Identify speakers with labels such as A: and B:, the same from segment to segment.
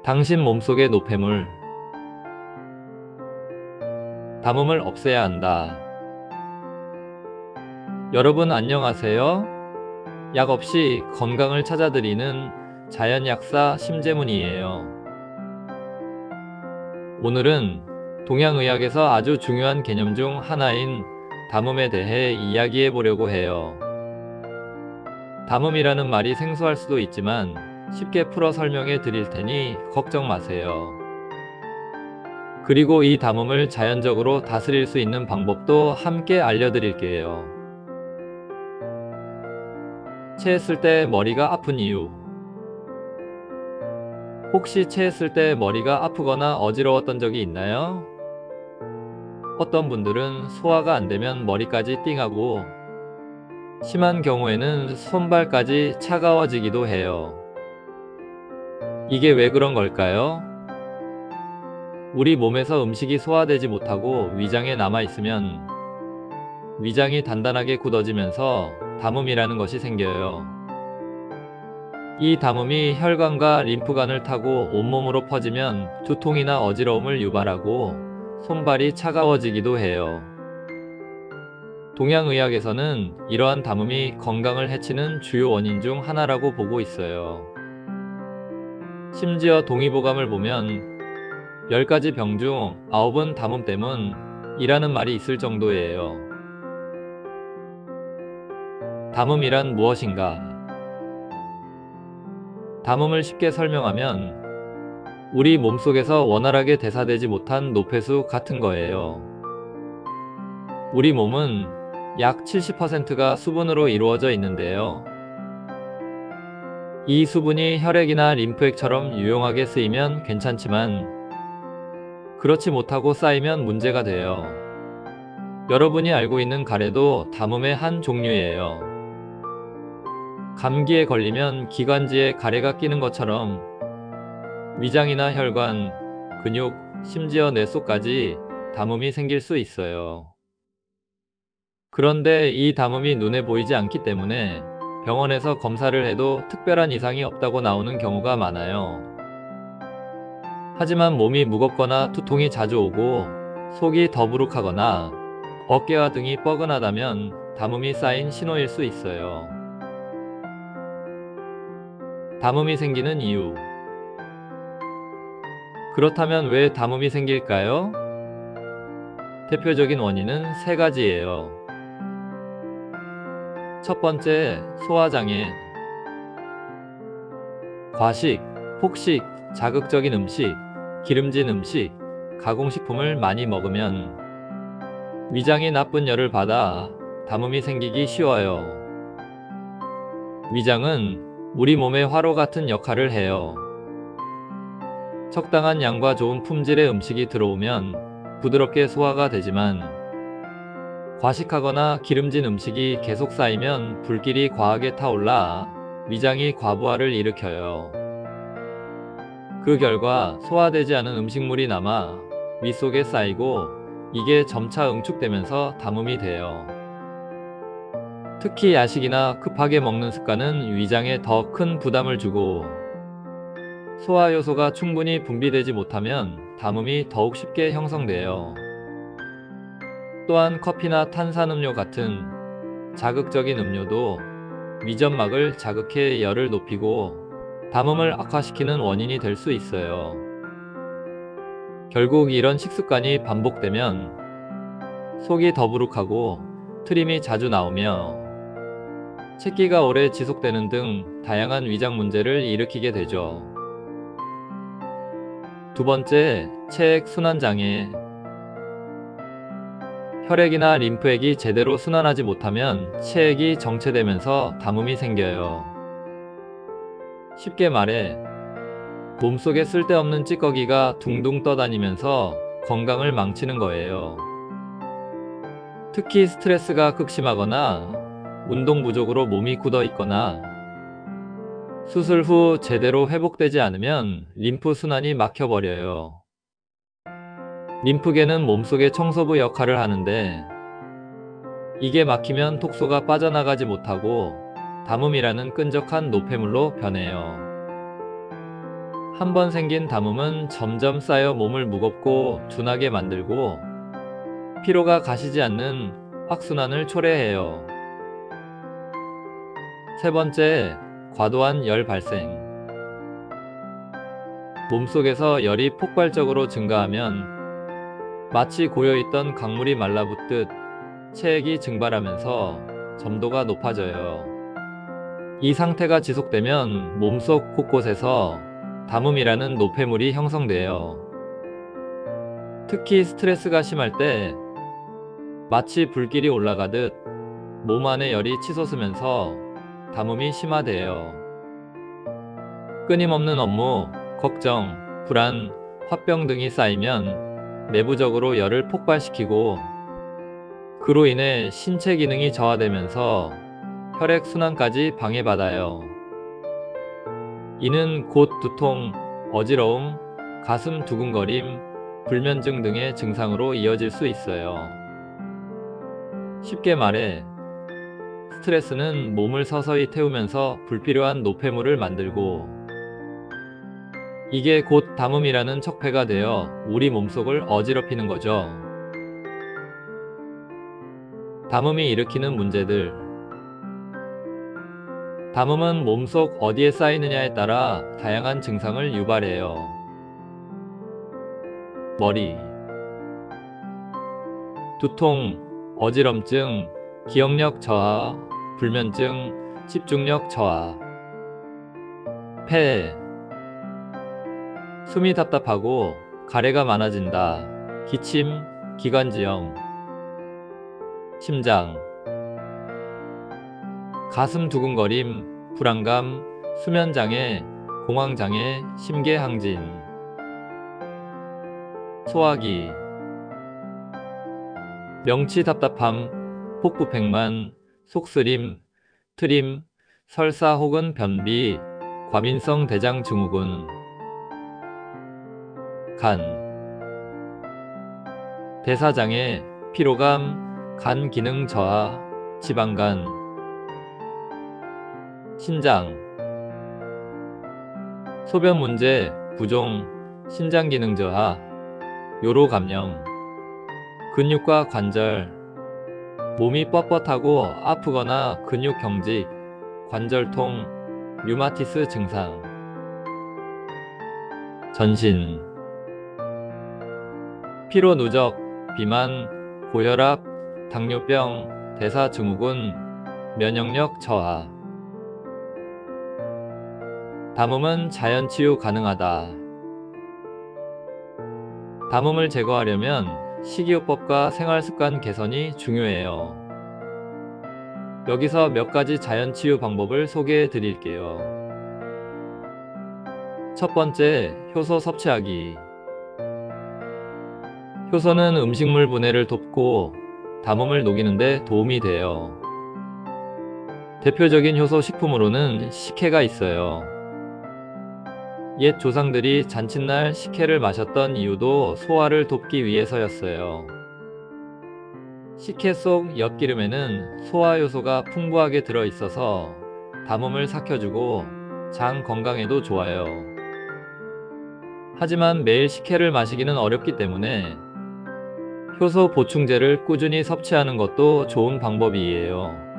A: 당신 몸속의 노폐물, 담음을 없애야 한다. 여러분 안녕하세요. 약 없이 건강을 찾아드리는 자연약사 심재문이에요. 오늘은 동양의학에서 아주 중요한 개념 중 하나인 담음에 대해 이야기해 보려고 해요. 담음이라는 말이 생소할 수도 있지만 쉽게 풀어 설명해 드릴 테니 걱정 마세요. 그리고 이 담음을 자연적으로 다스릴 수 있는 방법도 함께 알려드릴게요. 체했을 때 머리가 아픈 이유. 혹시 체했을 때 머리가 아프거나 어지러웠던 적이 있나요? 어떤 분들은 소화가 안 되면 머리까지 띵하고 심한 경우에는 손발까지 차가워지기도 해요. 이게 왜 그런 걸까요? 우리 몸에서 음식이 소화되지 못하고 위장에 남아있으면 위장이 단단하게 굳어지면서 담음이라는 것이 생겨요. 이 담음이 혈관과 림프관을 타고 온몸으로 퍼지면 두통이나 어지러움을 유발하고 손발이 차가워지기도 해요. 동양의학에서는 이러한 담음이 건강을 해치는 주요 원인 중 하나라고 보고 있어요. 심지어 동의보감을 보면 10가지 병 중 9은 담음 때문이라는 말이 있을 정도예요. 담음이란 무엇인가? 담음을 쉽게 설명하면 우리 몸속에서 원활하게 대사되지 못한 노폐수 같은 거예요. 우리 몸은 약 70%가 수분으로 이루어져 있는데요. 이 수분이 혈액이나 림프액처럼 유용하게 쓰이면 괜찮지만 그렇지 못하고 쌓이면 문제가 돼요. 여러분이 알고 있는 가래도 담음의 한 종류예요. 감기에 걸리면 기관지에 가래가 끼는 것처럼 위장이나 혈관, 근육, 심지어 뇌 속까지 담음이 생길 수 있어요. 그런데 이 담음이 눈에 보이지 않기 때문에 병원에서 검사를 해도 특별한 이상이 없다고 나오는 경우가 많아요. 하지만 몸이 무겁거나 두통이 자주 오고 속이 더부룩하거나 어깨와 등이 뻐근하다면 담음이 쌓인 신호일 수 있어요. 담음이 생기는 이유. 그렇다면 왜 담음이 생길까요? 대표적인 원인은 3가지예요. 첫 번째, 소화장애. 과식, 폭식, 자극적인 음식, 기름진 음식, 가공식품을 많이 먹으면 위장이 나쁜 열을 받아 담음이 생기기 쉬워요. 위장은 우리 몸의 화로 같은 역할을 해요. 적당한 양과 좋은 품질의 음식이 들어오면 부드럽게 소화가 되지만 과식하거나 기름진 음식이 계속 쌓이면 불길이 과하게 타올라 위장이 과부하를 일으켜요. 그 결과 소화되지 않은 음식물이 남아 위 속에 쌓이고 이게 점차 응축되면서 담음이 돼요. 특히 야식이나 급하게 먹는 습관은 위장에 더 큰 부담을 주고 소화 요소가 충분히 분비되지 못하면 담음이 더욱 쉽게 형성돼요. 또한 커피나 탄산음료 같은 자극적인 음료도 위점막을 자극해 열을 높이고 담음을 악화시키는 원인이 될 수 있어요. 결국 이런 식습관이 반복되면 속이 더부룩하고 트림이 자주 나오며 체기가 오래 지속되는 등 다양한 위장 문제를 일으키게 되죠. 두 번째, 체액 순환장애. 혈액이나 림프액이 제대로 순환하지 못하면 체액이 정체되면서 담음이 생겨요. 쉽게 말해 몸속에 쓸데없는 찌꺼기가 둥둥 떠다니면서 건강을 망치는 거예요. 특히 스트레스가 극심하거나 운동 부족으로 몸이 굳어 있거나 수술 후 제대로 회복되지 않으면 림프 순환이 막혀버려요. 림프계는 몸속의 청소부 역할을 하는데 이게 막히면 독소가 빠져나가지 못하고 담음이라는 끈적한 노폐물로 변해요. 한 번 생긴 담음은 점점 쌓여 몸을 무겁고 둔하게 만들고 피로가 가시지 않는 확순환을 초래해요. 세 번째, 과도한 열 발생. 몸속에서 열이 폭발적으로 증가하면 마치 고여있던 강물이 말라붙듯 체액이 증발하면서 점도가 높아져요. 이 상태가 지속되면 몸속 곳곳에서 담음이라는 노폐물이 형성돼요. 특히 스트레스가 심할 때 마치 불길이 올라가듯 몸 안에 열이 치솟으면서 담음이 심화돼요. 끊임없는 업무, 걱정, 불안, 화병 등이 쌓이면 내부적으로 열을 폭발시키고 그로 인해 신체 기능이 저하되면서 혈액 순환까지 방해받아요. 이는 곧 두통, 어지러움, 가슴 두근거림, 불면증 등의 증상으로 이어질 수 있어요. 쉽게 말해 스트레스는 몸을 서서히 태우면서 불필요한 노폐물을 만들고 이게 곧 담음이라는 척폐가 되어 우리 몸속을 어지럽히는 거죠. 담음이 일으키는 문제들. 담음은 몸속 어디에 쌓이느냐에 따라 다양한 증상을 유발해요. 머리, 두통, 어지럼증, 기억력 저하, 불면증, 집중력 저하. 폐, 숨이 답답하고 가래가 많아진다. 기침, 기관지염. 심장, 가슴 두근거림, 불안감, 수면장애, 공황장애, 심계항진. 소화기, 명치 답답함, 복부팽만, 속쓰림, 트림, 설사 혹은 변비, 과민성 대장 증후군. 간, 대사장애, 피로감, 간 기능 저하, 지방간. 신장, 소변 문제, 부종, 신장 기능 저하, 요로 감염. 근육과 관절, 몸이 뻣뻣하고 아프거나 근육 경직, 관절통, 류마티스 증상. 전신, 피로 누적, 비만, 고혈압, 당뇨병, 대사증후군, 면역력 저하. 담음은 자연치유 가능하다. 담음을 제거하려면 식이요법과 생활습관 개선이 중요해요. 여기서 몇 가지 자연치유 방법을 소개해 드릴게요. 첫 번째, 효소 섭취하기. 효소는 음식물 분해를 돕고 담음을 녹이는데 도움이 돼요. 대표적인 효소 식품으로는 식혜가 있어요. 옛 조상들이 잔칫날 식혜를 마셨던 이유도 소화를 돕기 위해서였어요. 식혜 속 엿기름에는 소화 요소가 풍부하게 들어있어서 담음을 삭혀주고 장 건강에도 좋아요. 하지만 매일 식혜를 마시기는 어렵기 때문에 효소 보충제를 꾸준히 섭취하는 것도 좋은 방법이에요.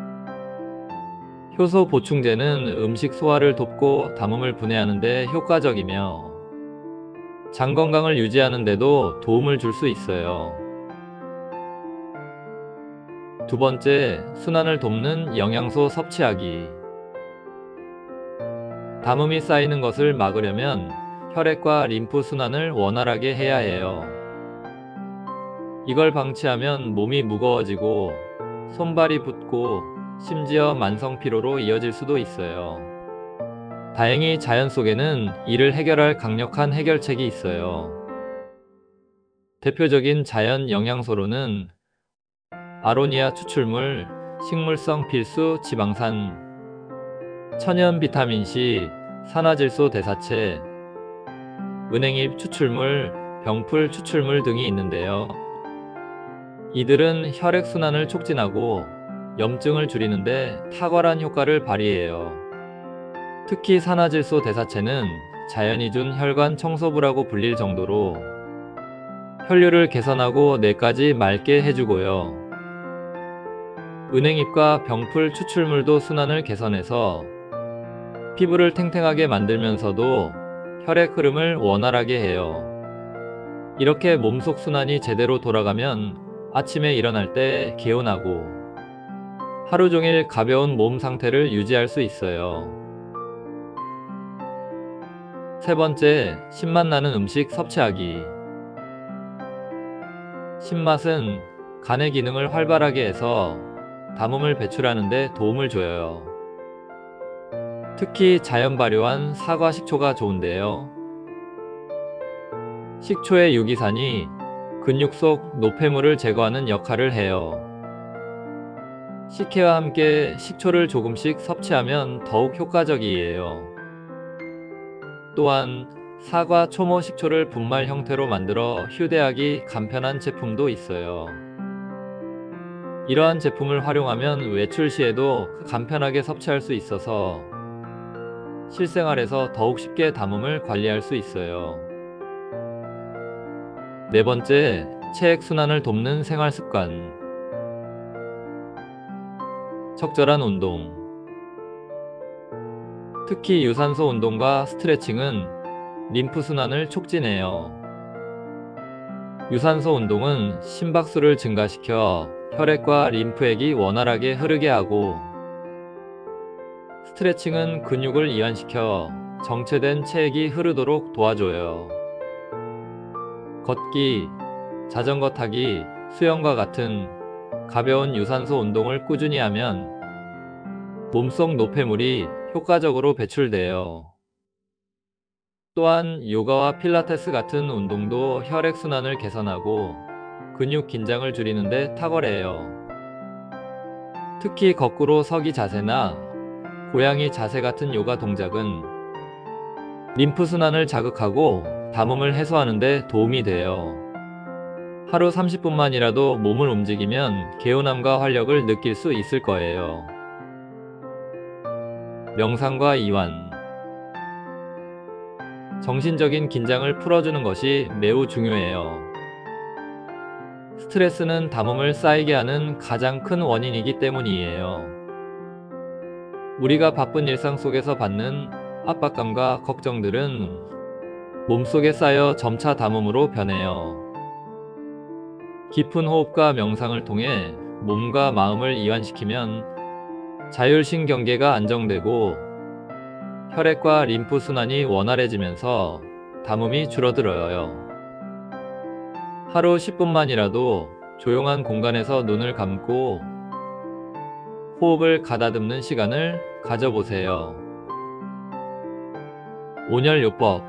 A: 효소 보충제는 음식 소화를 돕고 담음을 분해하는 데 효과적이며 장 건강을 유지하는 데도 도움을 줄 수 있어요. 두 번째, 순환을 돕는 영양소 섭취하기. 담음이 쌓이는 것을 막으려면 혈액과 림프 순환을 원활하게 해야 해요. 이걸 방치하면 몸이 무거워지고 손발이 붓고 심지어 만성 피로로 이어질 수도 있어요. 다행히 자연 속에는 이를 해결할 강력한 해결책이 있어요. 대표적인 자연 영양소로는 아로니아 추출물, 식물성 필수 지방산, 천연 비타민C, 산화질소 대사체, 은행잎 추출물, 병풀 추출물 등이 있는데요. 이들은 혈액순환을 촉진하고 염증을 줄이는데 탁월한 효과를 발휘해요. 특히 산화질소 대사체는 자연이 준 혈관 청소부라고 불릴 정도로 혈류를 개선하고 뇌까지 맑게 해주고요. 은행잎과 병풀 추출물도 순환을 개선해서 피부를 탱탱하게 만들면서도 혈액 흐름을 원활하게 해요. 이렇게 몸속 순환이 제대로 돌아가면 아침에 일어날 때 개운하고 하루 종일 가벼운 몸 상태를 유지할 수 있어요. 세 번째, 신맛 나는 음식 섭취하기. 신맛은 간의 기능을 활발하게 해서 담음을 배출하는 데 도움을 줘요. 특히 자연 발효한 사과 식초가 좋은데요. 식초의 유기산이 근육 속 노폐물을 제거하는 역할을 해요. 식혜와 함께 식초를 조금씩 섭취하면 더욱 효과적이에요. 또한 사과 초모 식초를 분말 형태로 만들어 휴대하기 간편한 제품도 있어요. 이러한 제품을 활용하면 외출 시에도 간편하게 섭취할 수 있어서 실생활에서 더욱 쉽게 담음을 관리할 수 있어요. 네 번째, 체액 순환을 돕는 생활 습관. 적절한 운동. 특히 유산소 운동과 스트레칭은 림프 순환을 촉진해요. 유산소 운동은 심박수를 증가시켜 혈액과 림프액이 원활하게 흐르게 하고, 스트레칭은 근육을 이완시켜 정체된 체액이 흐르도록 도와줘요. 걷기, 자전거 타기, 수영과 같은 가벼운 유산소 운동을 꾸준히 하면 몸속 노폐물이 효과적으로 배출돼요. 또한 요가와 필라테스 같은 운동도 혈액순환을 개선하고 근육 긴장을 줄이는 데 탁월해요. 특히 거꾸로 서기 자세나 고양이 자세 같은 요가 동작은 림프 순환을 자극하고 담음을 해소하는 데 도움이 돼요. 하루 30분만이라도 몸을 움직이면 개운함과 활력을 느낄 수 있을 거예요. 명상과 이완. 정신적인 긴장을 풀어주는 것이 매우 중요해요. 스트레스는 담음을 쌓이게 하는 가장 큰 원인이기 때문이에요. 우리가 바쁜 일상 속에서 받는 압박감과 걱정들은 몸속에 쌓여 점차 담음으로 변해요. 깊은 호흡과 명상을 통해 몸과 마음을 이완시키면 자율신경계가 안정되고 혈액과 림프 순환이 원활해지면서 담음이 줄어들어요. 하루 10분만이라도 조용한 공간에서 눈을 감고 호흡을 가다듬는 시간을 가져보세요. 온열요법.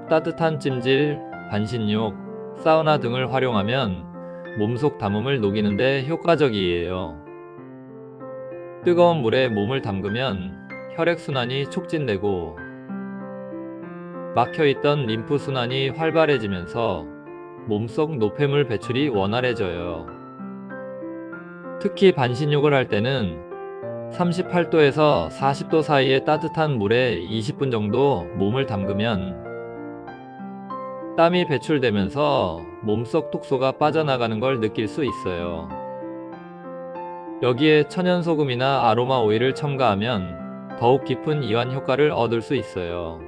A: 따뜻한 찜질, 반신욕, 사우나 등을 활용하면 몸속 담음을 녹이는 데 효과적이에요. 뜨거운 물에 몸을 담그면 혈액순환이 촉진되고 막혀있던 림프 순환이 활발해지면서 몸속 노폐물 배출이 원활해져요. 특히 반신욕을 할 때는 38도에서 40도 사이의 따뜻한 물에 20분 정도 몸을 담그면 땀이 배출되면서 몸속 독소가 빠져나가는 걸 느낄 수 있어요. 여기에 천연소금이나 아로마 오일을 첨가하면 더욱 깊은 이완 효과를 얻을 수 있어요.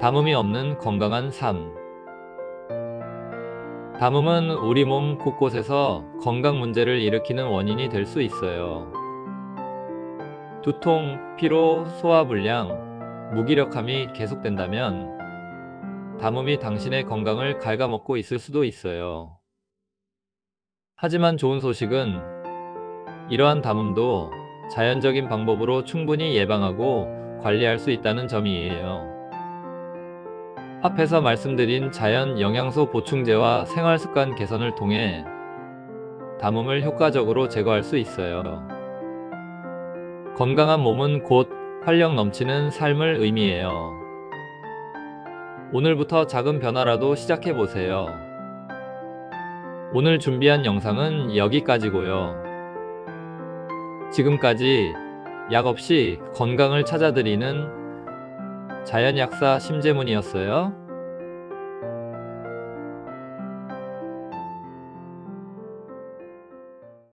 A: 담음이 없는 건강한 삶. 담음은 우리 몸 곳곳에서 건강 문제를 일으키는 원인이 될 수 있어요. 두통, 피로, 소화불량, 무기력함이 계속된다면 담음이 당신의 건강을 갉아먹고 있을 수도 있어요. 하지만 좋은 소식은 이러한 담음도 자연적인 방법으로 충분히 예방하고 관리할 수 있다는 점이에요. 앞에서 말씀드린 자연 영양소 보충제와 생활습관 개선을 통해 담음을 효과적으로 제거할 수 있어요. 건강한 몸은 곧 활력 넘치는 삶을 의미해요. 오늘부터 작은 변화라도 시작해보세요. 오늘 준비한 영상은 여기까지고요. 지금까지 약 없이 건강을 찾아드리는 자연약사 심재문이었어요.